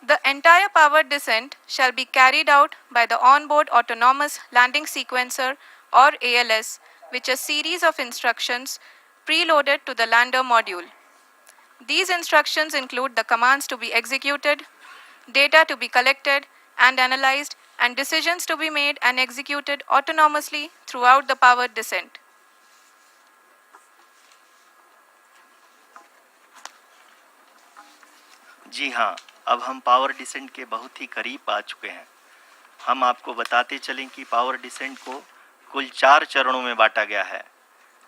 The entire powered descent shall be carried out by the onboard autonomous landing sequencer or ALS, which is a series of instructions preloaded to the lander module. These instructions include the commands to be executed, data to be collected and analyzed, and decisions to be made and executed autonomously throughout the powered descent. जी हाँ, अब हम power descent के बहुत ही करीब आ चुके हैं। हम आपको बताते चलें कि पावर डिसेंट को कुल 4 चरणों में बांटा गया है।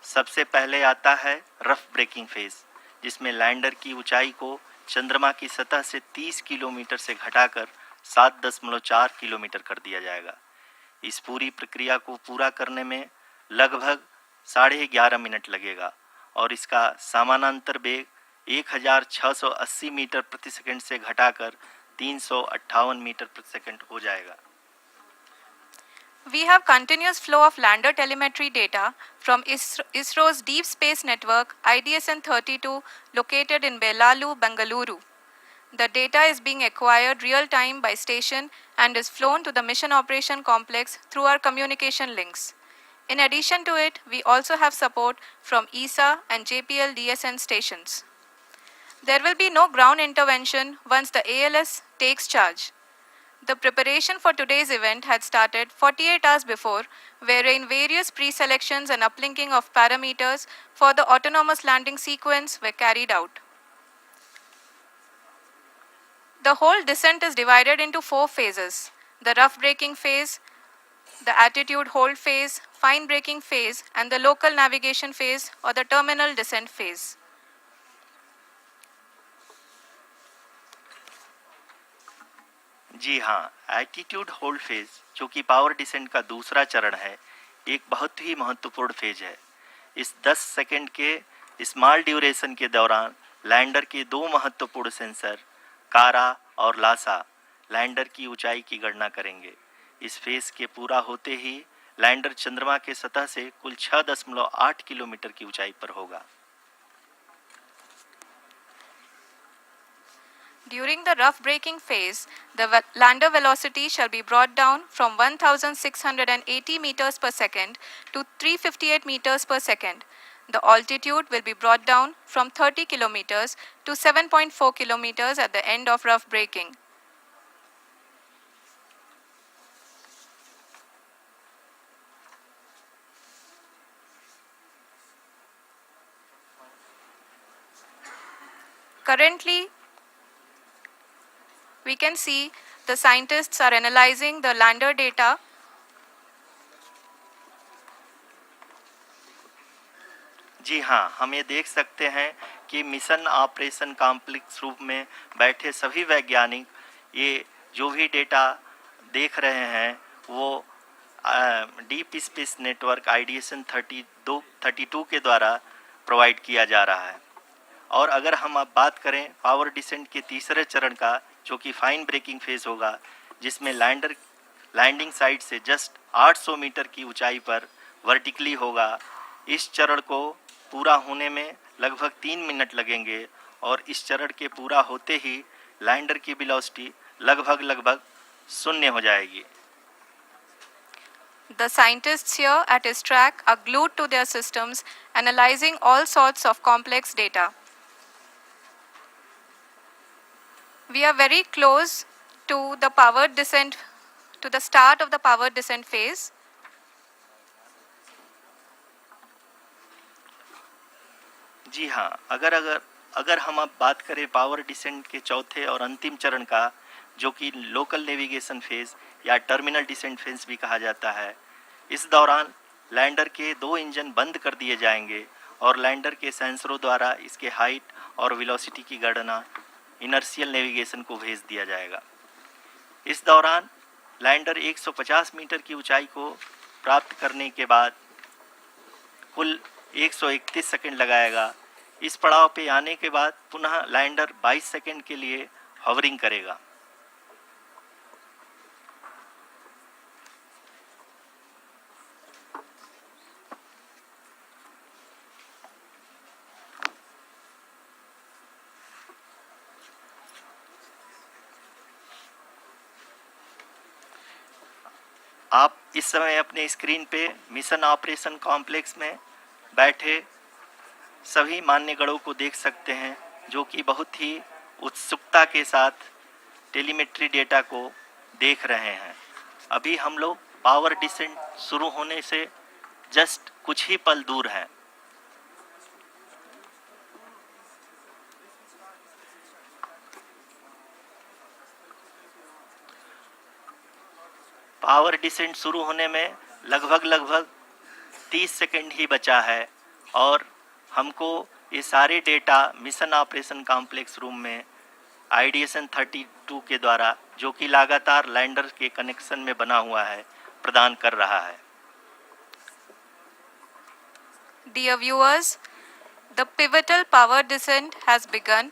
सबसे पहले आता है रफ ब्रेकिंग फेज, जिसमें लैंडर की ऊंचाई को चंद्रमा की सतह से 30 किलोमीटर से घटाकर 7.4 किलोमीटर कर दिया जाएगा। इस पूरी प्रक्रिया को पूरा करने में लगभग 11.5 मिनट लगेगा और इसका समानांतर वेग 1680 मीटर प्रति सेकंड से घटाकर 358 मीटर प्रति सेकंड हो जाएगा। We have continuous flow of lander telemetry data from ISRO's Deep Space Network IDSN-32 located in Belalu, Bengaluru. The data is being acquired real-time by station and is flown to the Mission Operation Complex through our communication links. In addition to it, we also have support from ESA and JPL DSN stations. There will be no ground intervention once the ALS takes charge. The preparation for today's event had started 48 hours before, wherein various pre-selections and uplinking of parameters for the autonomous landing sequence were carried out. The whole descent is divided into 4 phases: the rough braking phase, the attitude hold phase, fine braking phase, and the local navigation phase or the terminal descent phase. जी हाँ, attitude hold phase, जो कि power descent का दूसरा चरण है, एक बहुत ही महत्वपूर्ण फेज है। इस 10 सेकंड के स्मॉल ड्यूरेशन के दौरान लैंडर के 2 महत्वपूर्ण सेंसर कारा और लासा लैंडर की ऊंचाई की गणना करेंगे। इस फेज के पूरा होते ही लैंडर चंद्रमा के सतह से कुल 6.8 किलोमीटर की ऊंचाई पर होगा। During the rough braking phase, the lander velocity shall be brought down from 1680 meters per second to 358 meters per second. The altitude will be brought down from 30 kilometers to 7.4 kilometers at the end of rough braking. Currently, we can see the scientists are analyzing the lander data. जी हाँ, हम ये देख सकते हैं कि mission operation complex रूप में बैठे सभी वैज्ञानिक ये जो भी डेटा देख रहे हैं वो डीप स्पेस नेटवर्क IDSN 32 के द्वारा प्रोवाइड किया जा रहा है। और अगर हम अब बात करें पावर डिसेंट के तीसरे चरण का, जो कि फाइन ब्रेकिंग फेज होगा, जिसमें लैंडिंग साइट से जस्ट 800 मीटर की ऊंचाई पर वर्टिकली होगा। इस चरण को पूरा होने में लगभग 3 मिनट लगेंगे और इस चरण के पूरा होते ही लैंडर की वेलोसिटी लगभग 0 हो जाएगी। The scientists here at ISRO are glued to their systems, analyzing all sorts of complex data. We are very close to the powered descent, to the start of the powered descent phase. जी हाँ, अगर हम अब बात करें power descent के चौथे और अंतिम चरण का, जो कि लोकल नेविगेशन फेज या टर्मिनल डिसेंट फेज भी कहा जाता है, इस दौरान लैंडर के 2 इंजन बंद कर दिए जाएंगे और लैंडर के सेंसरों द्वारा इसके हाइट और वेलोसिटी की गणना इनर्शियल नेविगेशन को भेज दिया जाएगा। इस दौरान लैंडर 150 मीटर की ऊंचाई को प्राप्त करने के बाद कुल 131 सेकंड लगाएगा। इस पड़ाव पे आने के बाद पुनः लैंडर 22 सेकंड के लिए हवरिंग करेगा। आप इस समय अपने स्क्रीन पे मिशन ऑपरेशन कॉम्प्लेक्स में बैठे सभी मान्यगणों को देख सकते हैं, जो कि बहुत ही उत्सुकता के साथ टेलीमेट्री डेटा को देख रहे हैं। अभी हम लोग पावर डिसेंट शुरू होने से जस्ट कुछ ही पल दूर हैं। पावर डिसेंट शुरू होने में लगभग 30 सेकंड ही बचा है और हमको ये सारे data mission operation complex room में आईडीएसएन 32 के द्वारा, जो कि लगातार लैंडर के कनेक्शन में बना हुआ है, प्रदान कर रहा है। Dear viewers, the pivotal power descent has begun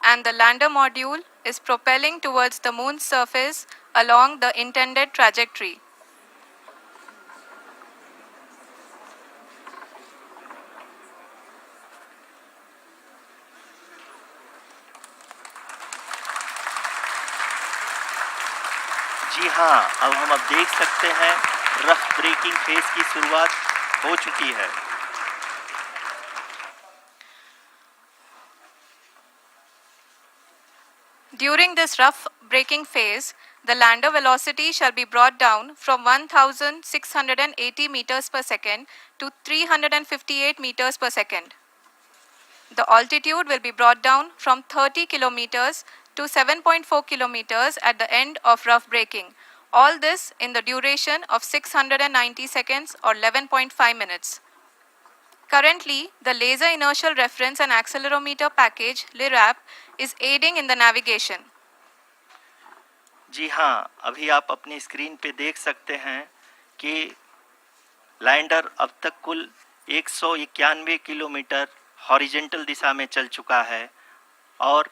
and the lander module is propelling towards the moon's surface along the intended trajectory. जी हाँ, अब देख सकते हैं रफ ब्रेकिंग फेज की शुरुआत हो चुकी है। During this rough braking phase, the lander velocity shall be brought down from 1680 meters per second to 358 meters per second. The altitude will be brought down from 30 kilometers to 7.4 kilometers at the end of rough braking. All this in the duration of 690 seconds or 11.5 minutes. Currently, the Laser Inertial Reference and Accelerometer package (LIRAP) is aiding in the navigation. जी हाँ, अभी आप अपनी screen पे देख सकते हैं कि lander अब तक कुल 191 किलोमीटर हॉरिजेंटल दिशा में चल चुका है और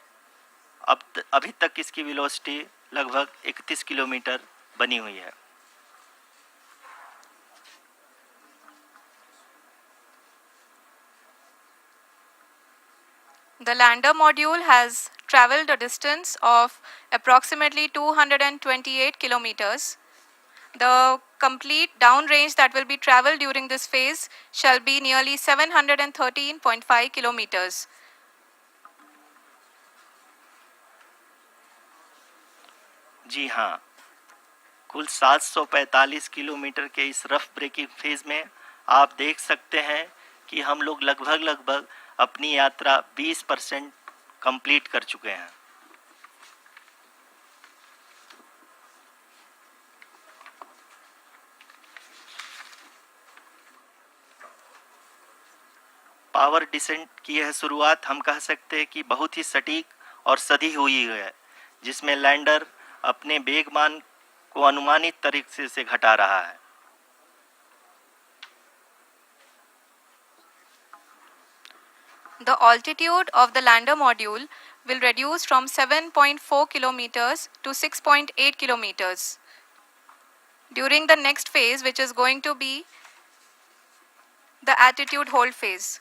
अभी तक इसकी वेलोसिटी लगभग 31 किलोमीटर बनी हुई है। The lander module has traveled a distance of approximately 228 kilometers. The complete downrange that will be traveled during this phase shall be nearly 713.5 kilometers. जी हाँ, कुल 745 किलोमीटर के इस रफ ब्रेकिंग फेज में आप देख सकते हैं कि हम लोग लगभग अपनी यात्रा 20% कंप्लीट कर चुके हैं। पावर डिसेंट की यह शुरुआत हम कह सकते हैं कि बहुत ही सटीक और सधी हुई है, जिसमें लैंडर अपने वेगमान को अनुमानित तरीके से घटा रहा है। The altitude of the lander module will reduce from 7.4 kilometers to 6.8 kilometers. During the next phase, which is going to be the attitude hold phase.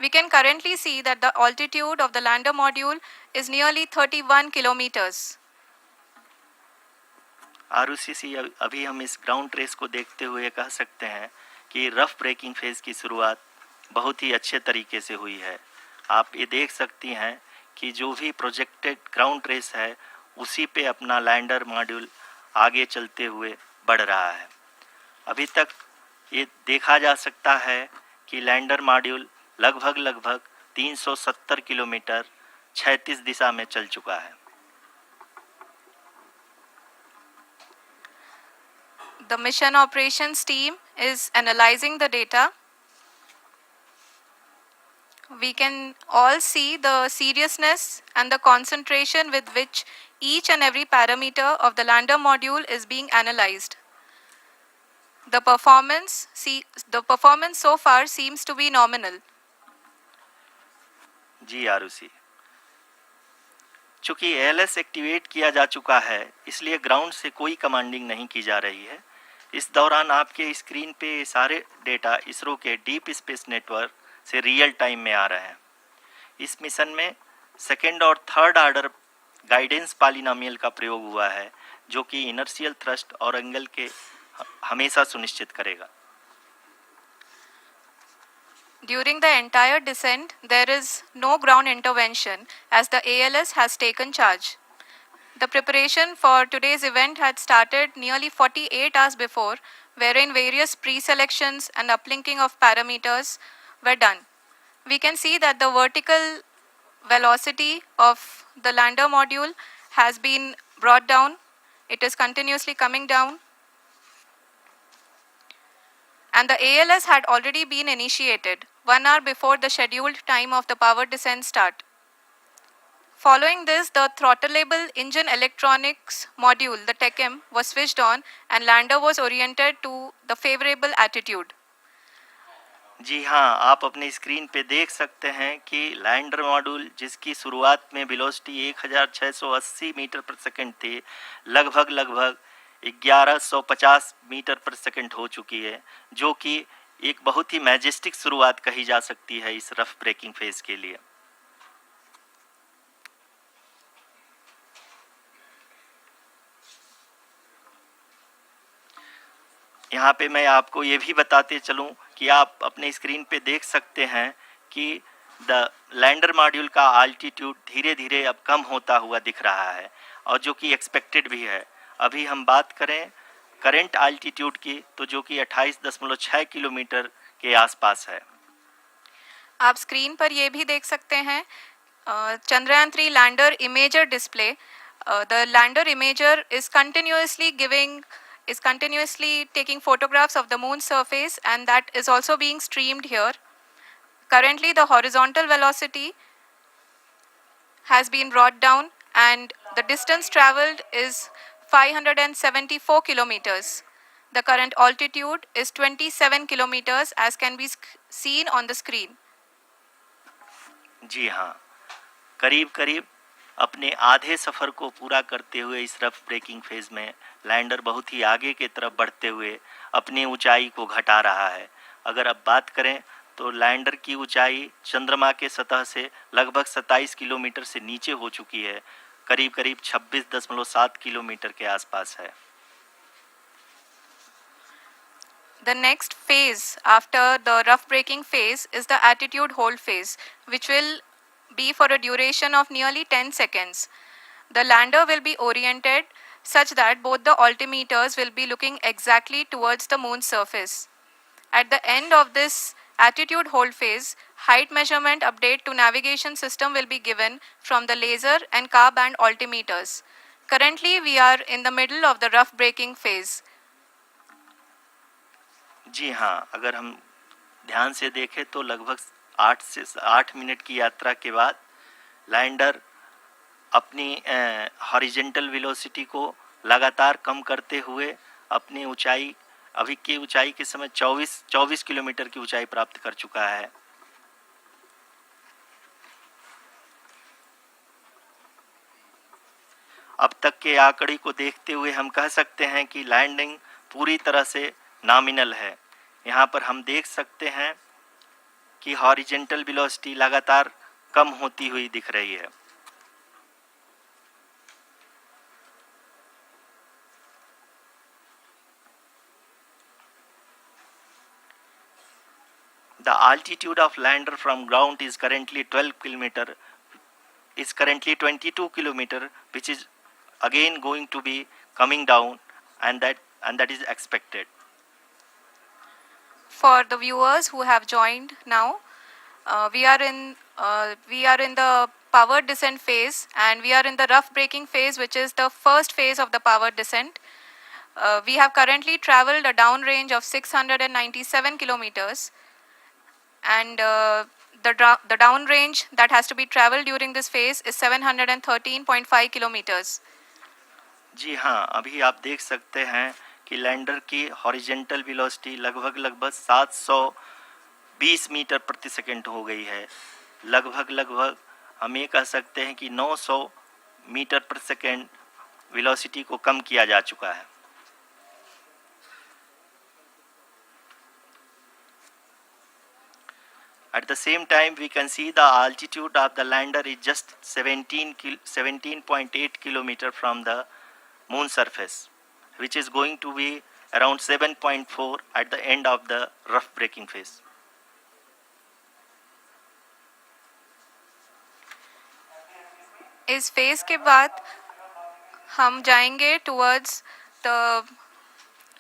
We can currently see that the altitude of the lander module is nearly 31 kilometers. आरयूसीसी अभी हम इस ground trace को देखते हुए कह सकते हैं कि रफ ब्रेकिंग फेज की शुरुआत बहुत ही अच्छे तरीके से हुई है। आप ये देख सकती हैं कि जो भी प्रोजेक्टेड ग्राउंड ट्रेस है उसी पे अपना लैंडर मॉड्यूल आगे चलते हुए बढ़ रहा है। अभी तक ये देखा जा सकता है कि लैंडर मॉड्यूल लगभग 370 किलोमीटर 36 दिशा में चल चुका है। The mission operations team is analyzing the data. We can all see the seriousness and the concentration with which each and every parameter of the lander module is being analyzed. The performance so far seems to be nominal. जी आरुषि, चूंकि ALS activate किया जा चुका है इसलिए ground से कोई commanding नहीं की जा रही है। इस दौरान आपके स्क्रीन पे सारे डेटा इसरो के डीप स्पेस नेटवर्क से रियल टाइम में आ रहे हैं। इस मिशन में सेकेंड और थर्ड ऑर्डर गाइडेंस पॉलिनोमियल का प्रयोग हुआ है, जो कि इनर्शियल थ्रस्ट और एंगल के हमेशा सुनिश्चित करेगा। During the entire descent, there is no ground intervention as the ALS has taken charge. The preparation for today's event had started nearly 48 hours before, wherein various pre-selections and uplinking of parameters were done. We can see that the vertical velocity of the lander module has been brought down. It is continuously coming down. And the ALS had already been initiated 1 hour before the scheduled time of the power descent start. Following this, the throttleable engine electronics module, the TECM, was switched on and lander was oriented to the favorable attitude. जी हाँ, आप अपनी screen पे देख सकते हैं कि lander module जिसकी शुरुआत में वेलोसिटी 1680 मीटर पर सेकंड थी, लगभग 1150 मीटर पर सेकंड हो चुकी है, जो कि एक बहुत ही मैजेस्टिक शुरुआत कही जा सकती है इस रफ ब्रेकिंग फेज के लिए। यहाँ पे मैं आपको ये भी बताते चलूं कि आप अपने स्क्रीन पे देख सकते हैं कि द लैंडर मॉड्यूल का आल्टीट्यूड धीरे धीरे अब कम होता हुआ दिख रहा है, और जो कि एक्सपेक्टेड भी है। अभी हम बात करें करंट आल्टीट्यूड की, तो जो कि 28.6 किलोमीटर के आसपास है। आप स्क्रीन पर ये भी देख सकते हैं Chandrayaan 3 lander imager display. The lander imager is continuously taking photographs of the moon's surface, and that is also being streamed here. Currently, the horizontal velocity has been brought down and the distance traveled is 574 kilometers. The current altitude is 27 kilometers as can be seen on the screen. जी हाँ, करीब अपने आधे सफ़र को पूरा करते हुए इस rough breaking phase में लैंडर बहुत ही आगे की तरफ बढ़ते हुए अपनी ऊंचाई को घटा रहा है। अगर अब बात करें तो लैंडर की ऊंचाई चंद्रमा के सतह से लगभग 27 किलोमीटर से नीचे हो चुकी है, करीब 26.7 किलोमीटर के आसपास है। The next phase after the rough braking phase is the attitude hold phase, which will be for a duration of nearly 10 seconds. The lander will be oriented such that both the altimeters will be looking exactly towards the moon's surface. At the end of this attitude hold phase, height measurement update to navigation system will be given from the laser and car band altimeters. Currently, we are in the middle of the rough braking phase. जी हाँ, अगर हम ध्यान से देखें तो लगभग 8 minute की यात्रा के बाद लैंडर अपनी हॉरिजेंटल वेलोसिटी को लगातार कम करते हुए अपनी ऊंचाई, अभी की ऊंचाई के समय 24 किलोमीटर की ऊंचाई प्राप्त कर चुका है। अब तक के आंकड़े को देखते हुए हम कह सकते हैं कि लैंडिंग पूरी तरह से नॉमिनल है। यहाँ पर हम देख सकते हैं कि हॉरिजेंटल वेलोसिटी लगातार कम होती हुई दिख रही है। The altitude of lander from ground is currently 22 kilometer, which is again going to be coming down, and that is expected. For the viewers who have joined now, we are in the power descent phase, and we are in the rough braking phase, which is the first phase of the power descent. We have currently traveled a downrange of 697 kilometers, and the downrange that has to be traveled during this phase is 713.5 kilometers. जी हाँ, अभी आप देख सकते हैं कि lander की horizontal velocity लगभग 720 metre प्रति सेकंड हो गई है। लगभग हम ये कह सकते हैं कि 900 मीटर प्रति सेकंड वेलोसिटी को कम किया जा चुका है। At the same time, we can see the altitude of the lander is just 17.8 kilometer from the moon surface, which is going to be around 7.4 at the end of the rough braking phase. इस phase के बाद हम जाएंगे towards the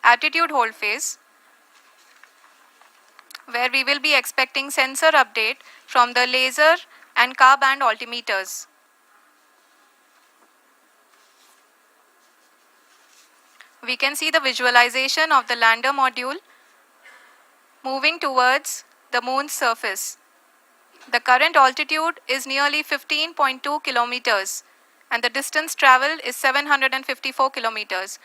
attitude hold phase, where we will be expecting sensor update from the laser and car band altimeters. We can see the visualization of the lander module moving towards the moon's surface. The current altitude is nearly 15.2 kilometers and the distance traveled is 754 kilometers.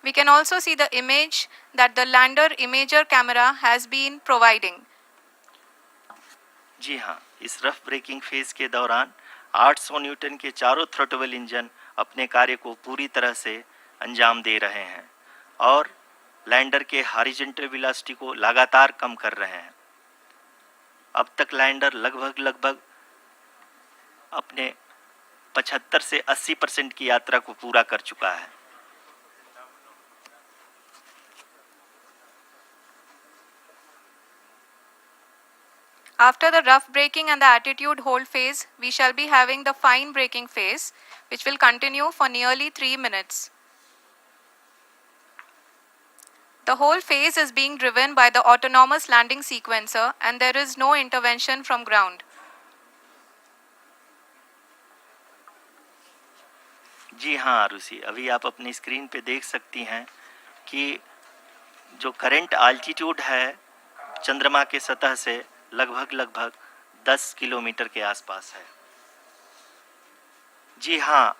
We can also see the image that the lander imager camera has been providing. जी हाँ, इस rough breaking phase के दौरान 800 Newton के चारों throttle engine अपने कार्य को पूरी तरह से अंजाम दे रहे हैं और लैंडर के हॉरिजॉन्टल वेलोसिटी को लगातार कम कर रहे हैं। अब तक लैंडर लगभग अपने 75 से 80% की यात्रा को पूरा कर चुका है। After the rough braking and the attitude hold phase, we shall be having the fine braking phase, which will continue for nearly 3 minutes. The whole phase is being driven by the autonomous landing sequencer and there is no intervention from ground. जी हाँ आरुषि, अभी आप अपनी screen पे देख सकती हैं कि जो करंट आल्टीट्यूड है चंद्रमा के सतह से लगभग 10 किलोमीटर के आसपास है। जी हाँ,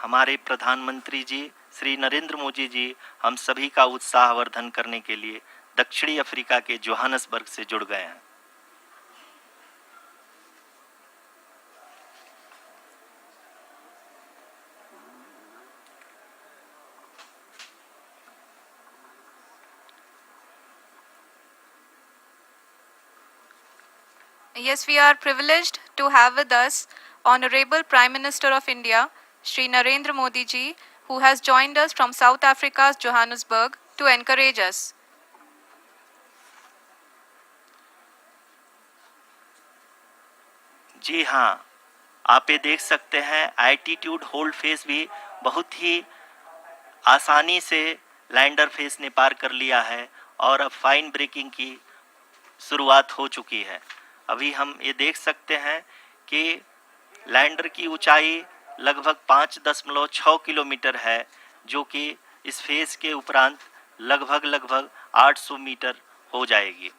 हमारे प्रधानमंत्री जी श्री नरेंद्र मोदी जी हम सभी का उत्साहवर्धन करने के लिए दक्षिणी अफ्रीका के जोहानसबर्ग से जुड़ गए हैं। Yes, we are privileged to have with us Honorable Prime Minister of India, Shri Narendra Modi ji, who has joined us from South Africa's Johannesburg to encourage us. जी हाँ, आप ये देख सकते हैं एल्टीट्यूड होल्ड फेज भी बहुत ही आसानी से लैंडर फेज ने पार कर लिया है और अब फाइन ब्रेकिंग की शुरुआत हो चुकी है। अभी हम ये देख सकते हैं कि लैंडर की ऊंचाई लगभग 5.6 किलोमीटर है, जो कि इस फेज के उपरांत लगभग 800 मीटर हो जाएगी।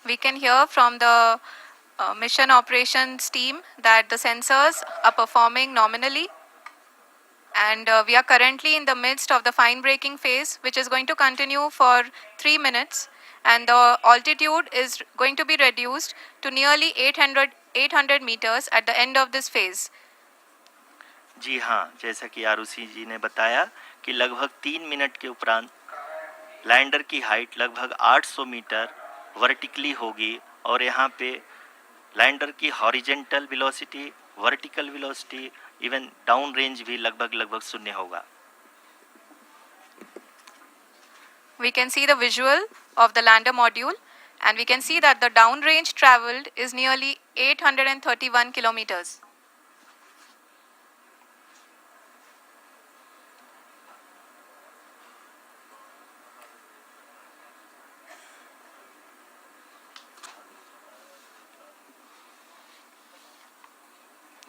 We can hear from the mission operations team that the sensors are performing nominally. And we are currently in the midst of the fine braking phase, which is going to continue for 3 minutes. And the altitude is going to be reduced to nearly 800 meters at the end of this phase. जी हाँ, जैसा कि आरुषि जी ने बताया कि लगभग 3 minute के उपरांत lander की हाइट लगभग 800 मीटर वर्टिकली होगी और यहाँ पे लैंडर की horizontal velocity, vertical velocity, even down range भी लगभग शून्य होगा। We can see the visual of the lander module and we can see that the down range traveled is nearly 831 kilometers.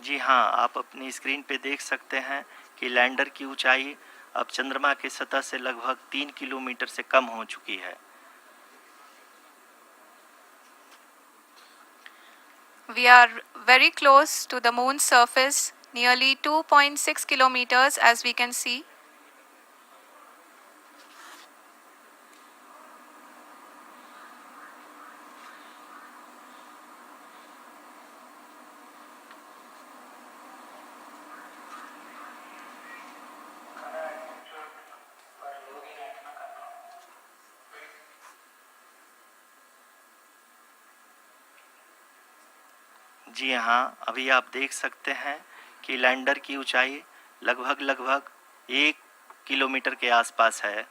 जी हाँ, आप अपनी स्क्रीन पे देख सकते हैं कि लैंडर की ऊंचाई अब चंद्रमा के सतह से लगभग 3 किलोमीटर से कम हो चुकी है। We are very close to the moon's surface, nearly 2.6 kilometers as we can see. जी हाँ, अभी आप देख सकते हैं कि लैंडर की ऊंचाई लगभग 1 किलोमीटर के आसपास है।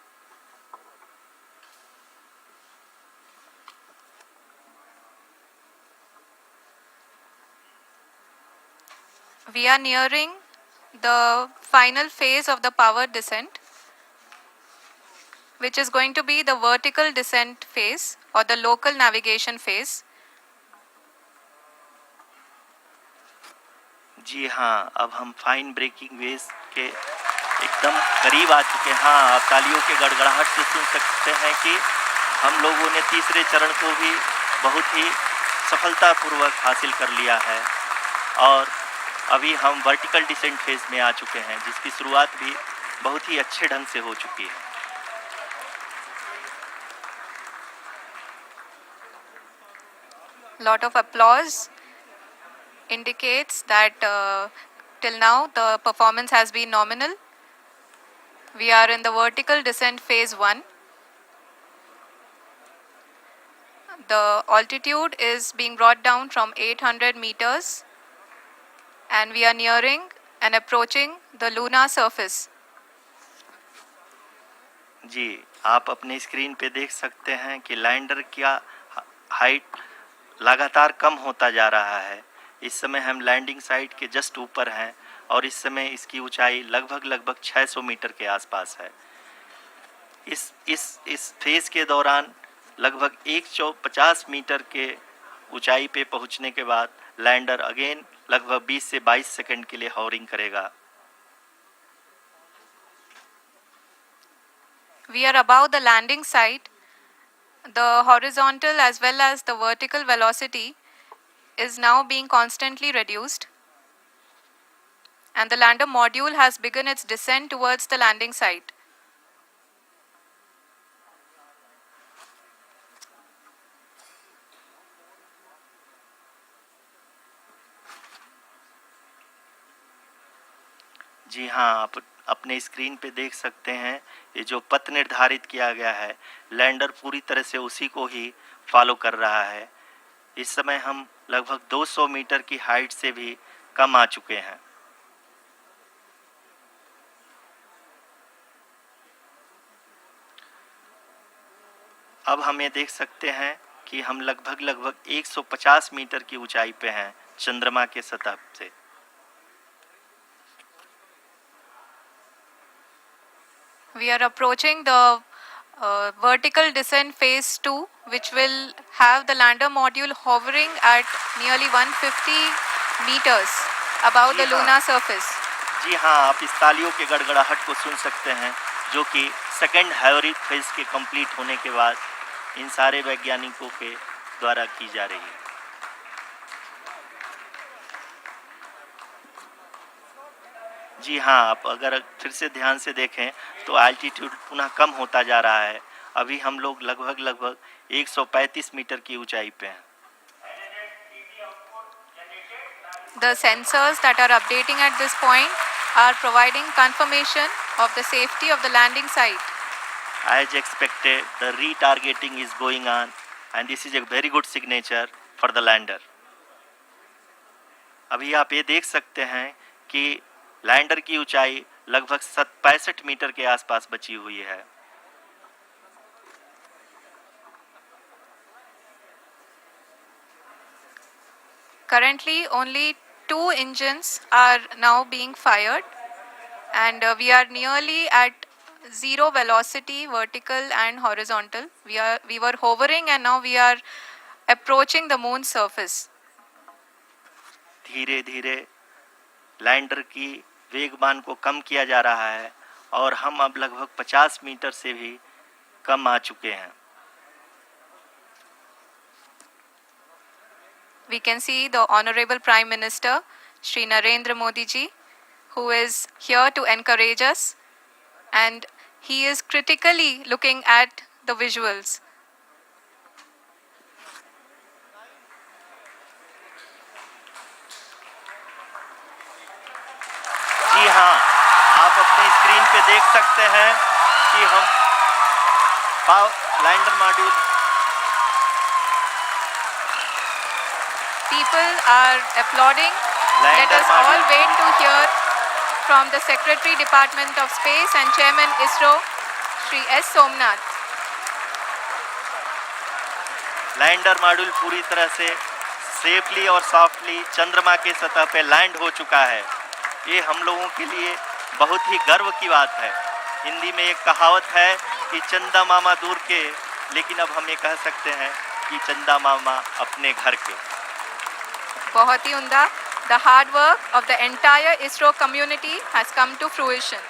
We are nearing the final phase of the power descent, which is going to be the vertical descent phase or the local navigation phase. जी हाँ, अब हम फाइन ब्रेकिंग वेव्स के एकदम करीब आ चुके हैं। हाँ, आप तालियों के गड़गड़ाहट से सुन सकते हैं कि हम लोगों ने तीसरे चरण को भी बहुत ही सफलतापूर्वक हासिल कर लिया है और अभी हम वर्टिकल डिसेंट फेज में आ चुके हैं, जिसकी शुरुआत भी बहुत ही अच्छे ढंग से हो चुकी है। Lot of applause indicates that till now the performance has been nominal. We are in the vertical descent phase 1. The altitude is being brought down from 800 meters and we are nearing and approaching the lunar surface. जी, आप अपने screen पे देख सकते हैं कि lander का height लगातार कम होता जा रहा है। इस समय हम लैंडिंग साइट के जस्ट ऊपर हैं और इस समय इसकी ऊंचाई लगभग 600 मीटर के आसपास है। इस फेज के दौरान लगभग 150 मीटर के ऊंचाई पे पहुंचने के बाद लैंडर अगेन लगभग 20 से 22 सेकंड के लिए हॉवरिंग करेगा। We are above the landing site. The horizontal as well as the vertical velocity is now being constantly reduced. And the lander module has begun its descent towards the landing site. जी हाँ, आप अपने screen पे देख सकते हैं ये जो पथ निर्धारित किया गया है, लैंडर पूरी तरह से उसी को ही फॉलो कर रहा है। इस समय हम लगभग 200 मीटर की हाइट से भी कम आ चुके हैं। अब हम ये देख सकते हैं कि हम लगभग 150 मीटर की ऊंचाई पे हैं चंद्रमा के सतह से। We are approaching the vertical descent phase 2, which will have the lander module hovering at nearly 150 meters above the lunar surface. जी हाँ, आप इस तालियों के गड़गड़ाहट को सुन सकते हैं, जो कि सेकेंड हाइब्रिड फेज के कंप्लीट होने के बाद इन सारे वैज्ञानिकों के द्वारा की जा रही है। जी हाँ, आप अगर फिर से ध्यान से देखें तो एल्टीट्यूड पुनः कम होता जा रहा है। अभी हम लोग लगभग 135 मीटर की ऊंचाई पे हैं। The sensors that are updating at this point are providing confirmation of the safety of the landing site. As expected, the retargeting is going on and this is a very good signature for the lander. अभी आप ये देख सकते हैं कि lander की ऊंचाई लगभग 65 मीटर के आसपास बची हुई है। Currently, only 2 engines are now being fired, and we are nearly at zero velocity, vertical and horizontal. We were hovering, and now we are approaching the moon's surface. धीरे धीरे लैंडर की वेगमान को कम किया जा रहा है और हम अब लगभग 50 मीटर से भी कम आ चुके हैं। We can see the Honorable Prime Minister, Shri Narendra Modi ji, who is here to encourage us, and he is critically looking at the visuals. जी हाँ, आप अपनी स्क्रीन पे देख सकते हैं कि हम lander module People are applauding. Let lander us all module wait to hear from the Secretary Department of Space and Chairman ISRO, Shri S. Somnath. Lander module पूरी तरह से सेफली और सॉफ्टली चंद्रमा के सतह पे लैंड हो चुका है। ये हम लोगों के लिए बहुत ही गर्व की बात है। हिंदी में एक कहावत है कि चंदा मामा दूर के, लेकिन अब हम ये कह सकते हैं कि चंदा मामा अपने घर के। बहुत ही उम्दा। The hard work of the entire ISRO community has come to fruition.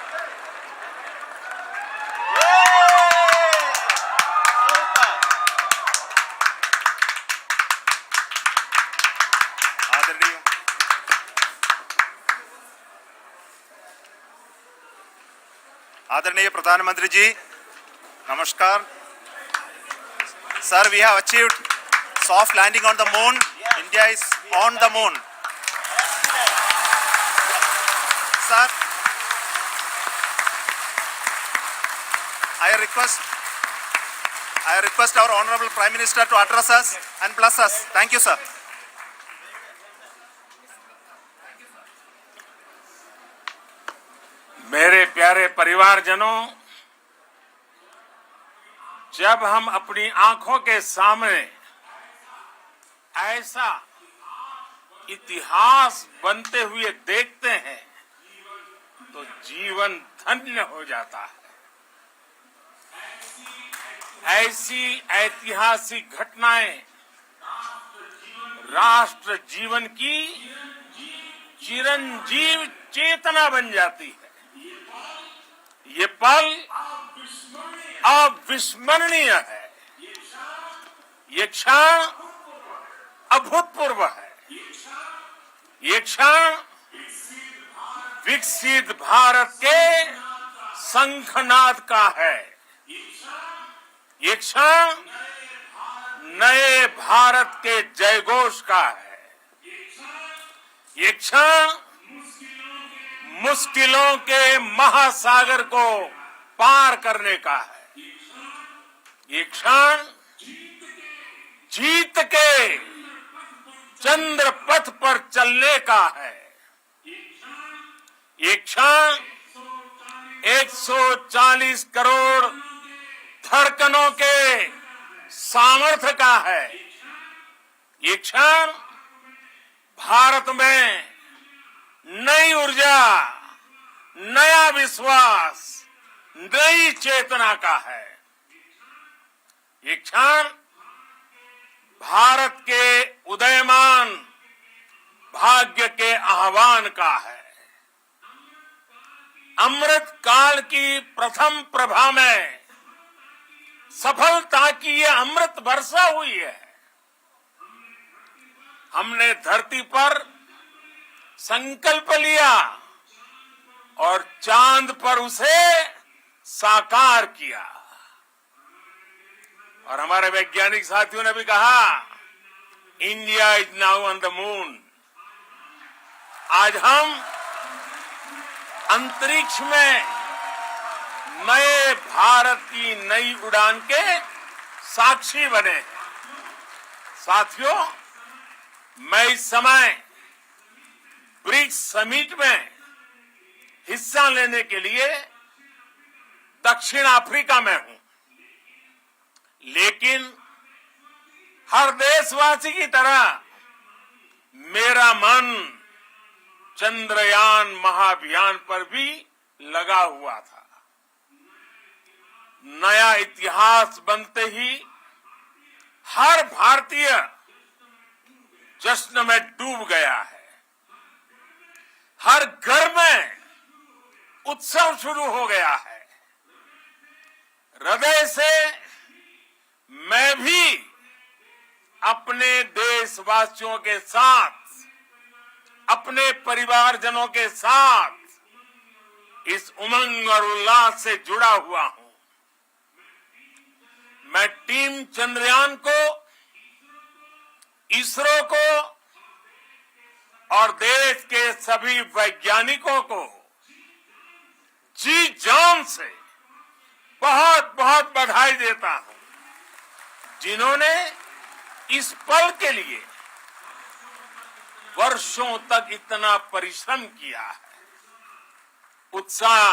आदरणीय प्रधानमंत्री जी, नमस्कार। Sir, we have achieved soft landing on the moon. India is on the moon. Sir, I request our Honorable Prime Minister to address us and bless us. Thank you, sir. मेरे प्यारे परिवारजनों, जब हम अपनी आंखों के सामने ऐसा इतिहास बनते हुए देखते हैं तो जीवन धन्य हो जाता है। ऐसी ऐतिहासिक घटनाएं राष्ट्र जीवन की चिरंजीव चेतना बन जाती है। ये पल अविस्मरणीय है। ये क्षण अभूतपूर्व है। ये क्षण विकसित भारत के शंखनाद का है। ये क्षण नए भारत के जयघोष का है। ये क्षण मुश्किलों के महासागर को पार करने का है। ये क्षण जीत के चंद्र पथ पर चलने का है। ये क्षण 140 करोड़ धड़कनों के सामर्थ्य का है। ये क्षण भारत में नई ऊर्जा, नया विश्वास, नई चेतना का है। ये क्षण भारत के उदयमान भाग्य के आह्वान का है। अमृत काल की प्रथम प्रभा में सफलता की ये अमृत वर्षा हुई है। हमने धरती पर संकल्प लिया और चांद पर उसे साकार किया। और हमारे वैज्ञानिक साथियों ने भी कहा, India is now on the moon. आज हम अंतरिक्ष में नए भारत की नई उड़ान के साक्षी बने हैं। साथियों, मैं इस समय ब्रिक्स समिट में हिस्सा लेने के लिए दक्षिण अफ्रीका में हूं, लेकिन हर देशवासी की तरह मेरा मन चंद्रयान महाअभियान पर भी लगा हुआ था। नया इतिहास बनते ही हर भारतीय जश्न में डूब गया है। हर घर में उत्सव शुरू हो गया है। हृदय से मैं भी अपने देशवासियों के साथ, अपने परिवारजनों के साथ इस उमंग और उल्लास से जुड़ा हुआ हूं। मैं टीम चंद्रयान को, इसरो को और देश के सभी वैज्ञानिकों को जी जान से बहुत बहुत बधाई देता हूं, जिन्होंने इस पल के लिए वर्षों तक इतना परिश्रम किया है। उत्साह,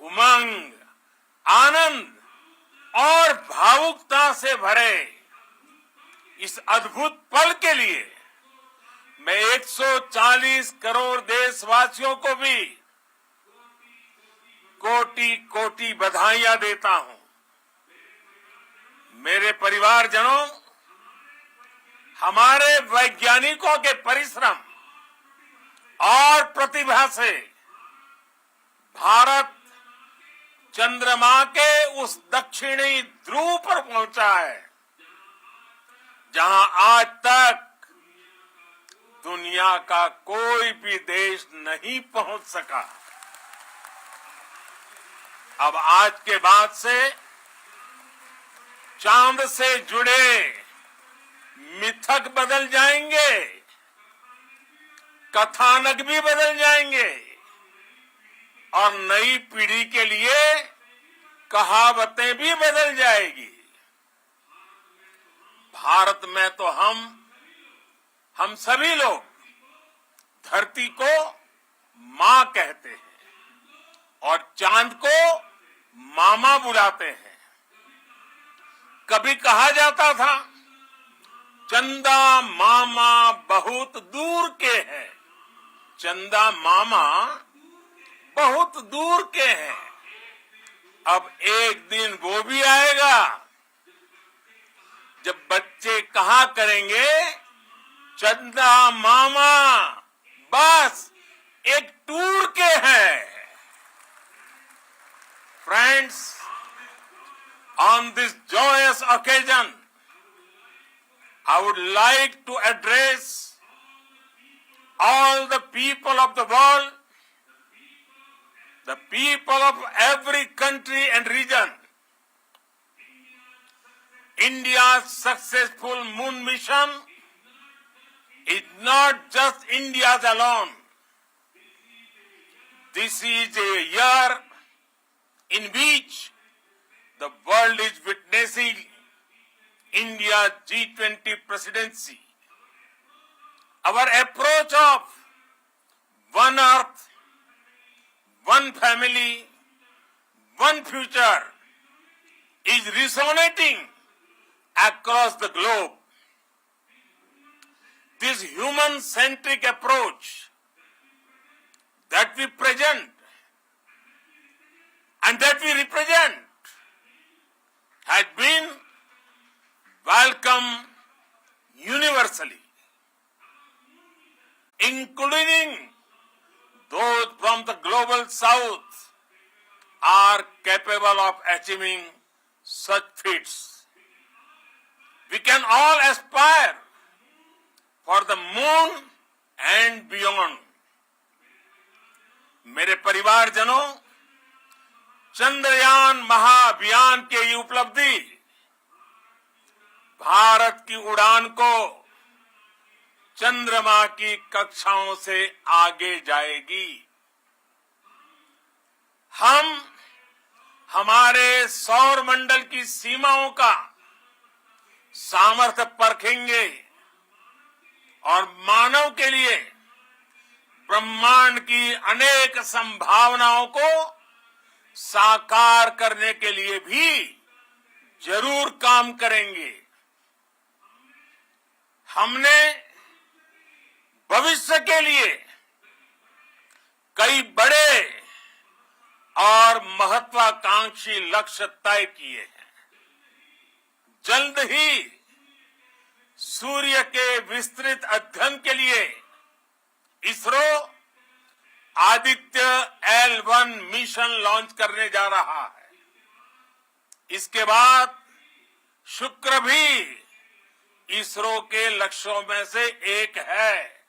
उमंग, आनंद और भावुकता से भरे इस अद्भुत पल के लिए मैं 140 करोड़ देशवासियों को भी कोटि कोटि बधाइयां देता हूं। मेरे परिवारजनों, हमारे वैज्ञानिकों के परिश्रम और प्रतिभा से भारत चंद्रमा के उस दक्षिणी ध्रुव पर पहुंचा है जहां आज तक दुनिया का कोई भी देश नहीं पहुंच सका। अब आज के बाद से चांद से जुड़े मिथक बदल जाएंगे, कथानक भी बदल जाएंगे और नई पीढ़ी के लिए कहावतें भी बदल जाएगी। भारत में तो हम सभी लोग धरती को मां कहते हैं और चांद को मामा बुलाते हैं। कभी कहा जाता था चंदा मामा बहुत दूर के हैं, चंदा मामा बहुत दूर के हैं। अब एक दिन वो भी आएगा जब बच्चे कहा करेंगे चंदा मामा बस एक टूर के हैं। Friends, on this joyous occasion, I would like to address all the people of the world, the people of every country and region. India's successful moon mission is not just India's alone. This is a year in which the world is witnessing India's G20 presidency. Our approach of one earth, one family, one future is resonating across the globe. This human-centric approach that we present and that we represent has been welcomed universally, including those from the global south are capable of achieving such feats. We can all aspire for the moon and beyond. मेरे परिवारजनों, चंद्रयान महाअभियान की ये उपलब्धि भारत की उड़ान को चंद्रमा की कक्षाओं से आगे जाएगी। हम हमारे सौर मंडल की सीमाओं का सामर्थ्य परखेंगे और मानव के लिए ब्रह्मांड की अनेक संभावनाओं को साकार करने के लिए भी जरूर काम करेंगे। हमने भविष्य के लिए कई बड़े और महत्वाकांक्षी लक्ष्य तय किए हैं। जल्द ही सूर्य के विस्तृत अध्ययन के लिए ISRO Aditya L1 mission launch करने जा रहा है। इसके बाद शुक्र भी इसरो के लक्ष्यों में से एक है।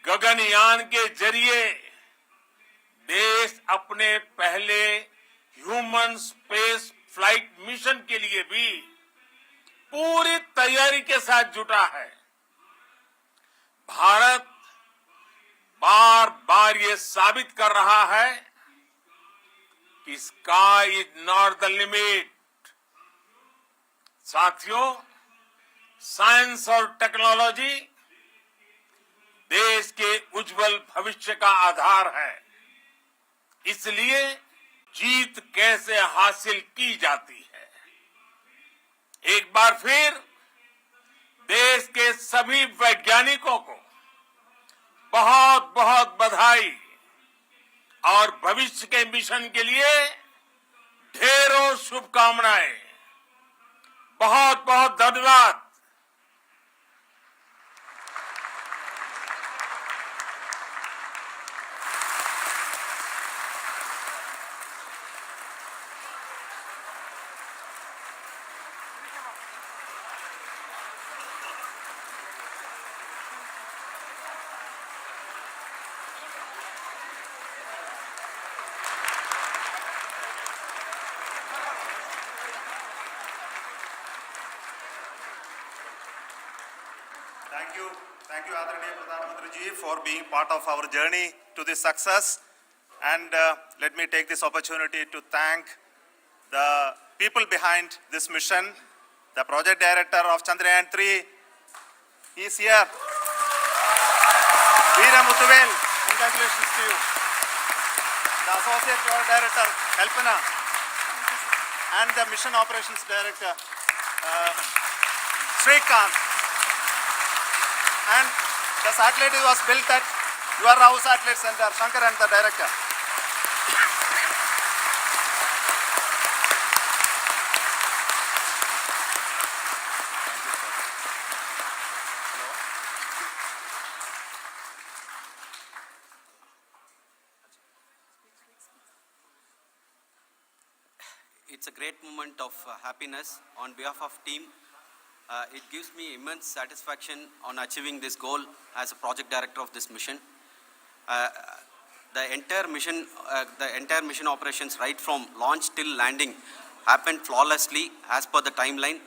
गगनयान के जरिए देश अपने पहले ह्यूमन स्पेस फ्लाइट मिशन के लिए भी पूरी तैयारी के साथ जुटा है। भारत बार बार ये साबित कर रहा है कि sky is not the limit. साथियों, साइंस और टेक्नोलॉजी देश के उज्जवल भविष्य का आधार है। इसलिए जीत कैसे हासिल की जाती है, एक बार फिर देश के सभी वैज्ञानिकों को बहुत बहुत बधाई और भविष्य के मिशन के लिए ढेरों शुभकामनाएं। बहुत बहुत धन्यवाद। Thank you, Adharaniya Pradhan Mantri ji, for being part of our journey to this success. And let me take this opportunity to thank the people behind this mission. The project director of Chandrayaan 3, he is here. Vikram, congratulations to you. The associate project director, Kalpana, and the mission operations director, Srikanth. And the satellite was built at your house satellite center, Shankar and the director. It's a great moment of happiness on behalf of team. It gives me immense satisfaction on achieving this goal as a project director of this mission. The entire mission operations right from launch till landing happened flawlessly as per the timeline,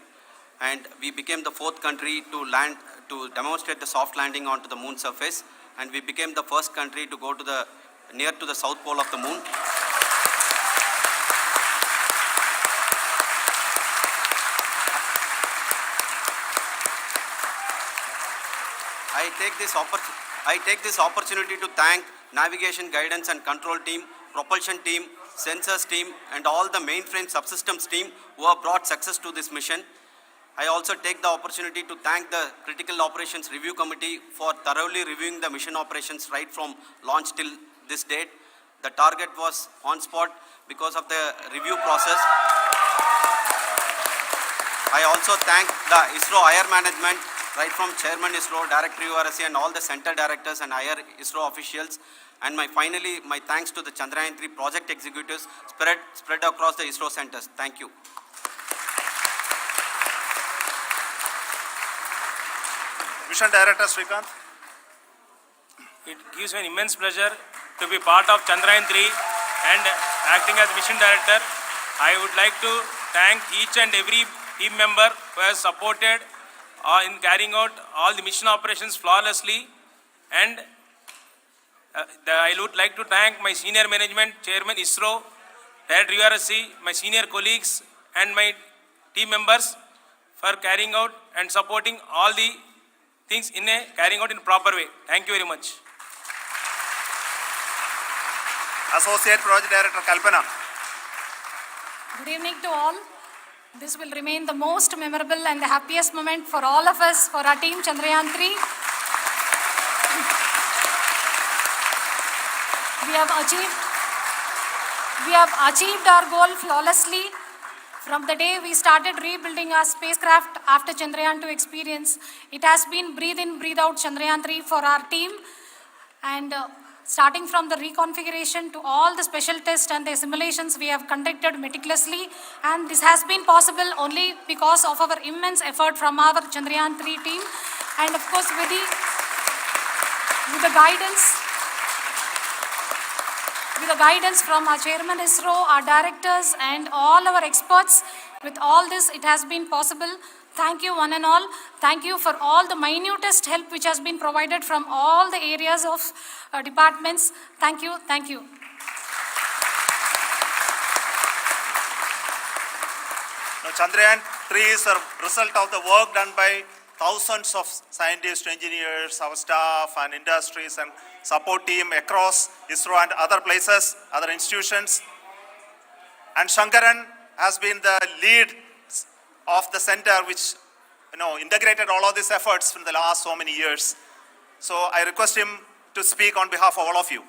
and we became the fourth country to demonstrate the soft landing onto the moon surface, and we became the first country to go to near to the south pole of the moon. I take this opportunity to thank navigation, guidance and control team, propulsion team, sensors team and all the mainframe subsystems team who have brought success to this mission. I also take the opportunity to thank the Critical Operations Review Committee for thoroughly reviewing the mission operations right from launch till this date. The target was on spot because of the review process. I also thank the ISRO higher management, right from Chairman ISRO, Director URSC and all the center directors and higher ISRO officials. And finally, my thanks to the Chandrayaan 3 project executives spread across the ISRO centers. Thank you. Mission Director Srikanth. It gives me an immense pleasure to be part of Chandrayaan 3 and acting as Mission Director. I would like to thank each and every team member who has supported in carrying out all the mission operations flawlessly. And I would like to thank my senior management, Chairman ISRO, Director URSC, my senior colleagues and my team members for carrying out and supporting all the things carrying out in a proper way. Thank you very much. Associate Project Director Kalpana. Good evening to all. This will remain the most memorable and the happiest moment for all of us, for our team Chandrayaan 3. We have achieved our goal flawlessly. From the day we started rebuilding our spacecraft after Chandrayaan 2 experience, it has been breathe in, breathe out Chandrayaan 3 for our team. And starting from the reconfiguration to all the special tests and the simulations we have conducted meticulously. And this has been possible only because of our immense effort from our Chandrayaan 3 team. And of course with the guidance from our Chairman ISRO, our directors and all our experts. With all this, it has been possible. Thank you one and all. Thank you for all the minutest help which has been provided from all the areas of departments. Thank you. Thank you. Now, Chandrayaan 3 is a result of the work done by thousands of scientists, engineers, our staff and industries and support team across ISRO and other places, other institutions. And Shankaran has been the lead of the center which integrated all of these efforts in the last so many years. So I request him to speak on behalf of all of you.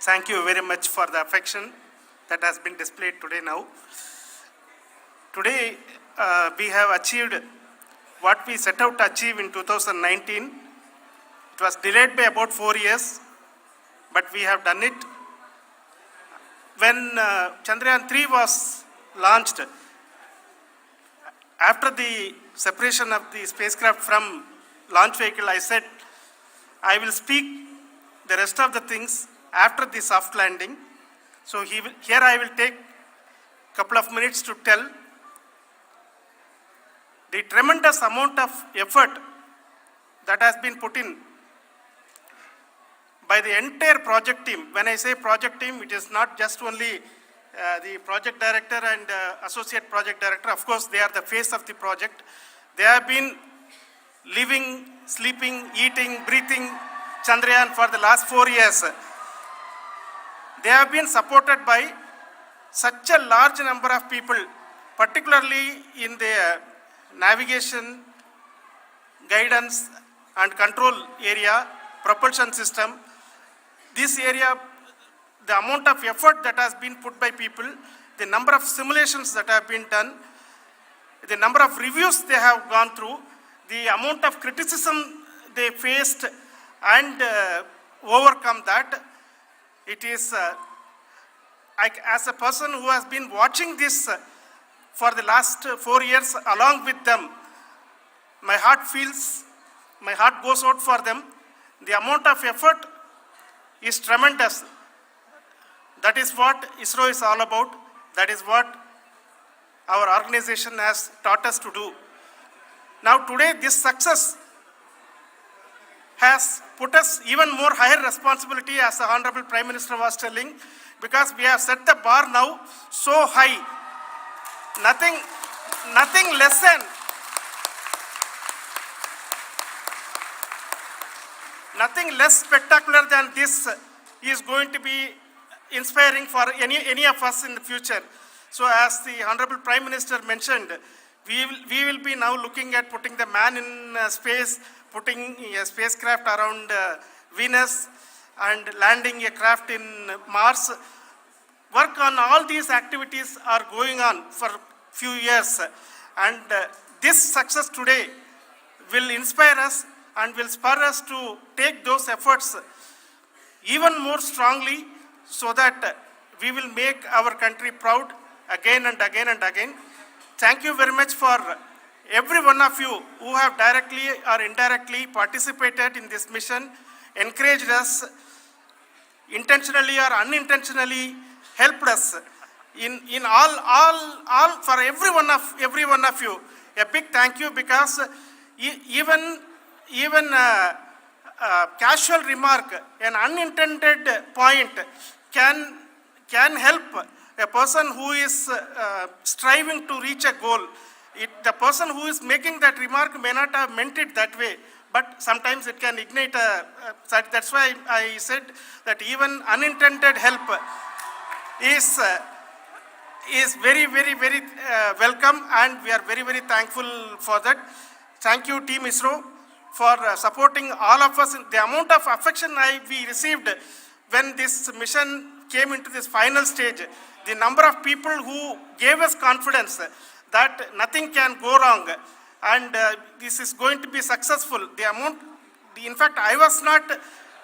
Thank you very much for the affection that has been displayed today now. Today, we have achieved what we set out to achieve in 2019. It was delayed by about 4 years, but we have done it. When Chandrayaan 3 was launched, after the separation of the spacecraft from launch vehicle, I said, I will speak the rest of the things after the soft landing. So here I will take a couple of minutes to tell the tremendous amount of effort that has been put in by the entire project team. When I say project team, it is not just only the project director and associate project director. Of course, they are the face of the project. They have been living, sleeping, eating, breathing Chandrayaan for the last 4 years. They have been supported by such a large number of people, particularly in the navigation, guidance and control area, propulsion system. This area, the amount of effort that has been put by people, the number of simulations that have been done, the number of reviews they have gone through, the amount of criticism they faced and overcome that. It is, as a person who has been watching this for the last 4 years along with them, my heart goes out for them. The amount of effort is tremendous. That is what ISRO is all about. That is what our organization has taught us to do. Now today this success has put us even more higher responsibility, as the Honorable Prime Minister was telling, because we have set the bar now so high. Nothing less spectacular than this is going to be inspiring for any of us in the future. So as the Honorable Prime Minister mentioned, we will be now looking at putting the man in space, putting a spacecraft around Venus and landing a craft in Mars. Work on all these activities are going on for few years, and this success today will inspire us and will spur us to take those efforts even more strongly, so that we will make our country proud again and again and again. Thank you very much for every one of you who have directly or indirectly participated in this mission, encouraged us, intentionally or unintentionally helped us in all for every one of you. A big thank you, because even casual remark, an unintended point can help a person who is striving to reach a goal. The person who is making that remark may not have meant it that way, but sometimes it can ignite that's why I said that even unintended help is very, very, very welcome, and we are very, very thankful for that. Thank you, Team ISRO, for supporting all of us. The amount of affection we received when this mission came into this final stage, the number of people who gave us confidence that nothing can go wrong and this is going to be successful. In fact, I was not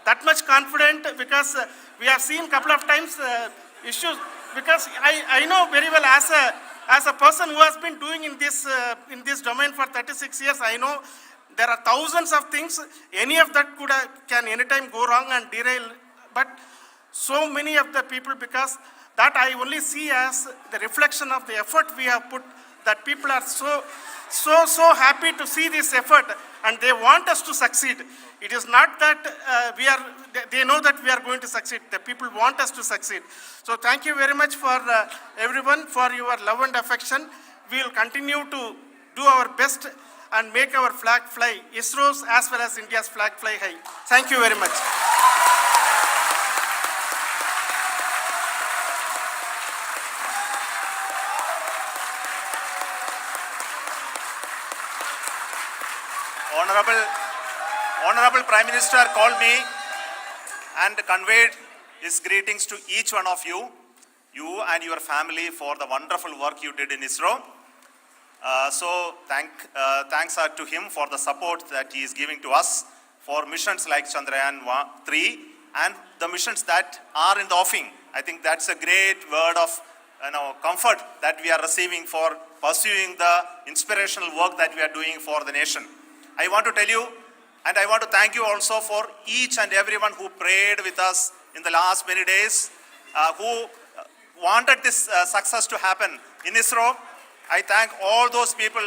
that much confident, because we have seen a couple of times issues, because I know very well as a person who has been doing in this domain for 36 years, I know there are thousands of things. Any of that can anytime go wrong and derail. But so many of the people, because that I only see as the reflection of the effort we have put, that people are so happy to see this effort and they want us to succeed. It is not that they know that we are going to succeed. The people want us to succeed. So thank you very much for everyone for your love and affection. We will continue to do our best and make our flag fly, ISRO's as well as India's flag fly high. Thank you very much. Honorable Prime Minister called me and conveyed his greetings to each one of you and your family for the wonderful work you did in ISRO. Thanks are to him for the support that he is giving to us for missions like Chandrayaan 3 and the missions that are in the offing. I think that's a great word of comfort that we are receiving for pursuing the inspirational work that we are doing for the nation. I want to tell you, and I want to thank you also for each and everyone who prayed with us in the last many days, who wanted this success to happen in ISRO. I thank all those people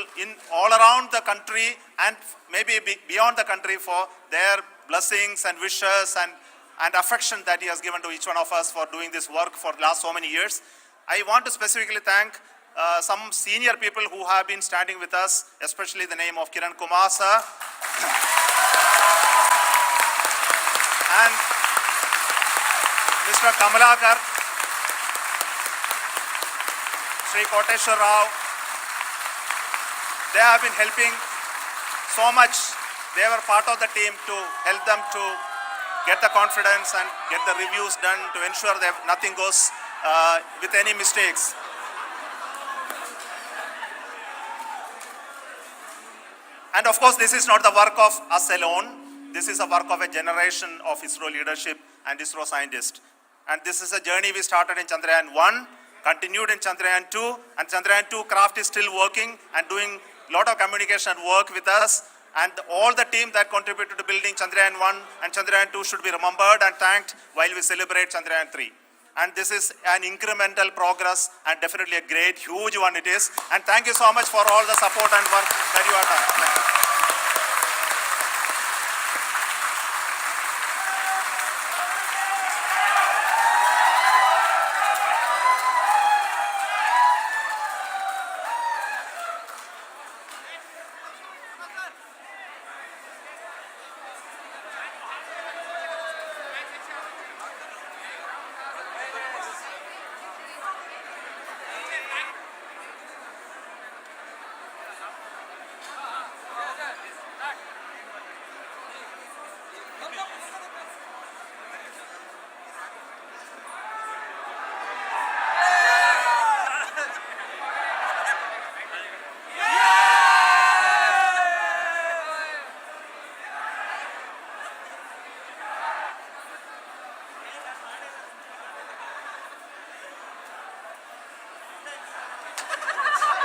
all around the country and maybe beyond the country for their blessings and wishes and affection that he has given to each one of us for doing this work for the last so many years. I want to specifically thank some senior people who have been standing with us, especially the name of Kiran Kumar sir and Mr. Kamalakar, Sri Koteshwar Rao. They have been helping so much. They were part of the team to help them to get the confidence and get the reviews done to ensure that nothing goes with any mistakes. And of course, this is not the work of us alone. This is a work of a generation of ISRO leadership and ISRO scientists. And this is a journey we started in Chandrayaan 1, continued in Chandrayaan 2, and Chandrayaan 2 craft is still working and doing a lot of communication work with us. And all the team that contributed to building Chandrayaan 1 and Chandrayaan 2 should be remembered and thanked while we celebrate Chandrayaan 3. And this is an incremental progress and definitely a great, huge one it is. And thank you so much for all the support and work that you have done.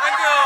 Thank you.